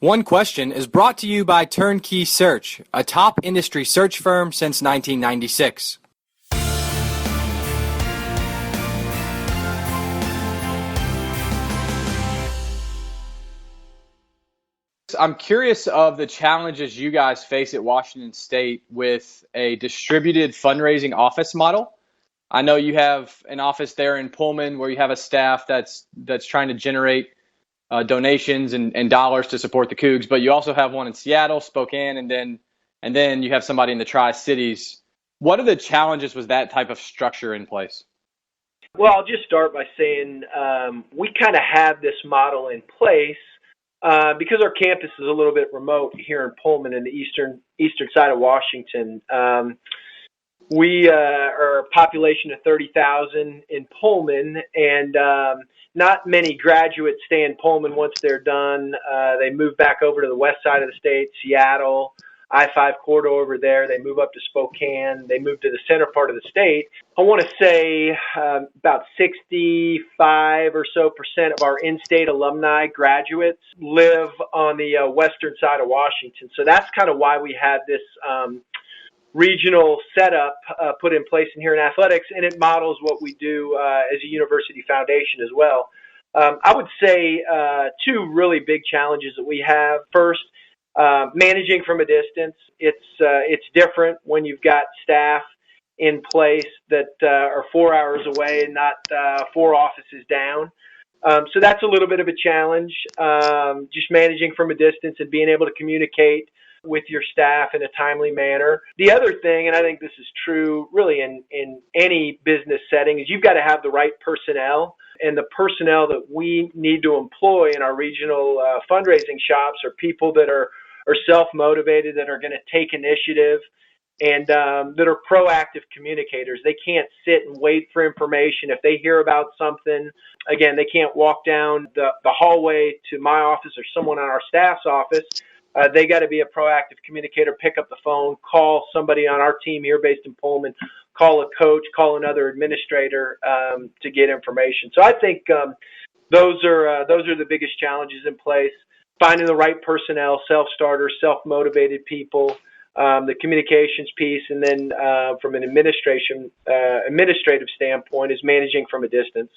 One Question is brought to you by Turnkey Search, a top industry search firm since 1996. I'm curious of the challenges you guys face at Washington State with a distributed fundraising office model. I know you have an office there in Pullman where you have a staff that's trying to generate donations and dollars to support the Cougs, but you also have one in Seattle, Spokane, and then you have somebody in the Tri-Cities. What are the challenges with that type of structure in place? Well, I'll just start by saying we kind of have this model in place because our campus is a little bit remote here in Pullman in the eastern side of Washington. We are a population of 30,000 in Pullman, and not many graduates stay in Pullman once they're done. They move back over to the west side of the state, Seattle, I-5 corridor over there. They move up to Spokane. They move to the center part of the state. I want to say about 65% or so of our in-state alumni graduates live on the western side of Washington. So that's kind of why we had this regional setup put in place in here in athletics, and it models what we do as a university foundation as well. I would say two really big challenges that we have. First, managing from a distance. It's different when you've got staff in place that are 4 hours away and not 4 offices down. So that's a little bit of a challenge, just managing from a distance and being able to communicate with your staff in a timely manner. The other thing, and I think this is true really in any business setting, is you've got to have the right personnel. And the personnel that we need to employ in our regional fundraising shops are people that are self-motivated, that are going to take initiative, and that are proactive communicators. They can't sit and wait for information. If they hear about something, again, they can't walk down the hallway to my office or someone on our staff's office. They got to be a proactive communicator, pick up the phone, call somebody on our team here based in Pullman, call a coach, call another administrator to get information. So I think those are the biggest challenges in place: finding the right personnel, self-starters, self-motivated people, the communications piece, and then from an administrative standpoint is managing from a distance.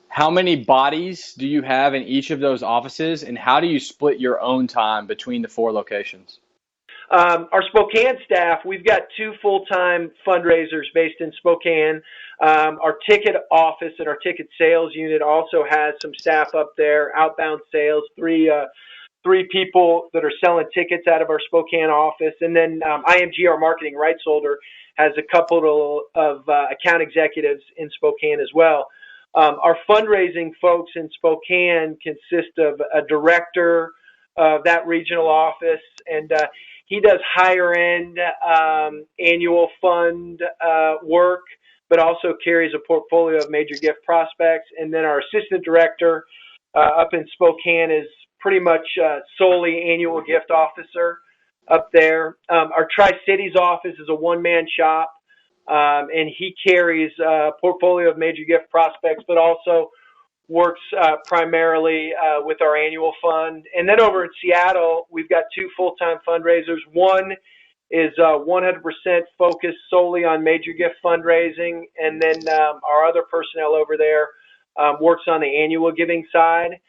How many bodies do you have in each of those offices, and how do you split your own time between the 4 locations? Our Spokane staff, we've got 2 full-time fundraisers based in Spokane. Our ticket office and our ticket sales unit also has some staff up there, outbound sales, three people that are selling tickets out of our Spokane office. And then IMG, our marketing rights holder, has a couple of account executives in Spokane as well. Our fundraising folks in Spokane consist of a director of that regional office, and he does higher-end annual fund work, but also carries a portfolio of major gift prospects. And then our assistant director up in Spokane is pretty much solely annual gift officer up there. Our Tri-Cities office is a one-man shop. And he carries a portfolio of major gift prospects, but also works primarily with our annual fund. And then over in Seattle, we've got 2 full-time fundraisers. One is 100% focused solely on major gift fundraising, and then our other personnel over there works on the annual giving side.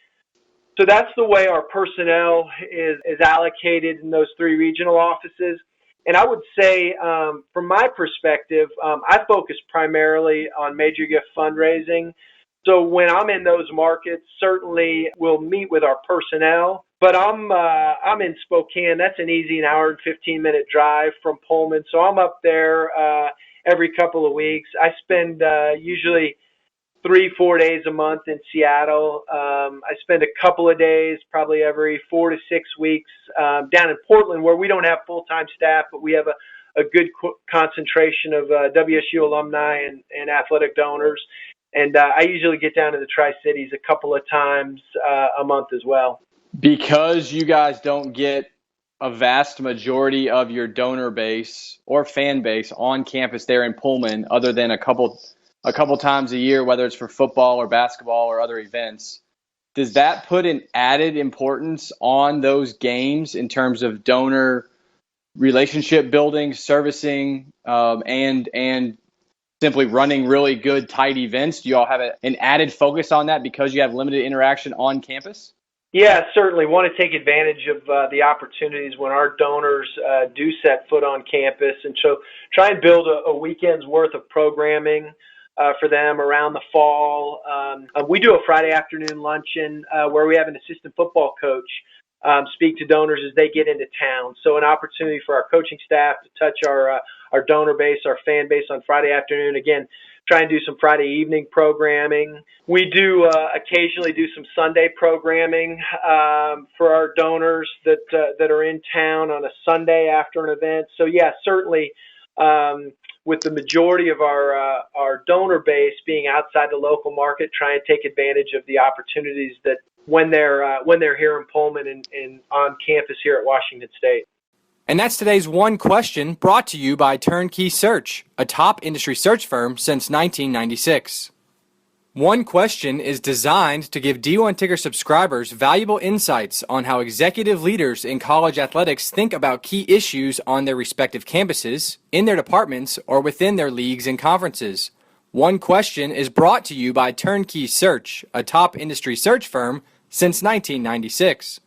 So that's the way our personnel is allocated in those 3 regional offices. And I would say, from my perspective, I focus primarily on major gift fundraising. So when I'm in those markets, certainly we'll meet with our personnel. But I'm in Spokane. That's an easy 1 hour and 15-minute drive from Pullman. So I'm up there every couple of weeks. I spend usually 3-4 days a month in Seattle. I spend a couple of days, probably every 4 to 6 weeks, down in Portland, where we don't have full-time staff, but we have a good concentration of WSU alumni and athletic donors. And I usually get down to the Tri-Cities a couple of times a month as well. Because you guys don't get a vast majority of your donor base or fan base on campus there in Pullman, other than a couple times a year, whether it's for football or basketball or other events, does that put an added importance on those games in terms of donor relationship building, servicing, and simply running really good, tight events? Do you all have an added focus on that because you have limited interaction on campus? Yeah, certainly want to take advantage of the opportunities when our donors do set foot on campus, and so try and build a weekend's worth of programming for them around the fall. We do a Friday afternoon luncheon where we have an assistant football coach speak to donors as they get into town. So an opportunity for our coaching staff to touch our donor base, our fan base on Friday afternoon. Again, try and do some Friday evening programming. We do occasionally do some Sunday programming for our donors that are in town on a Sunday after an event. So yeah, certainly with the majority of our donor base being outside the local market, try and take advantage of the opportunities that when they're here in Pullman and on campus here at Washington State. And that's today's One Question, brought to you by Turnkey Search, a top industry search firm since 1996. One Question is designed to give D1 Ticker subscribers valuable insights on how executive leaders in college athletics think about key issues on their respective campuses, in their departments, or within their leagues and conferences. One Question is brought to you by Turnkey Search, a top industry search firm since 1996.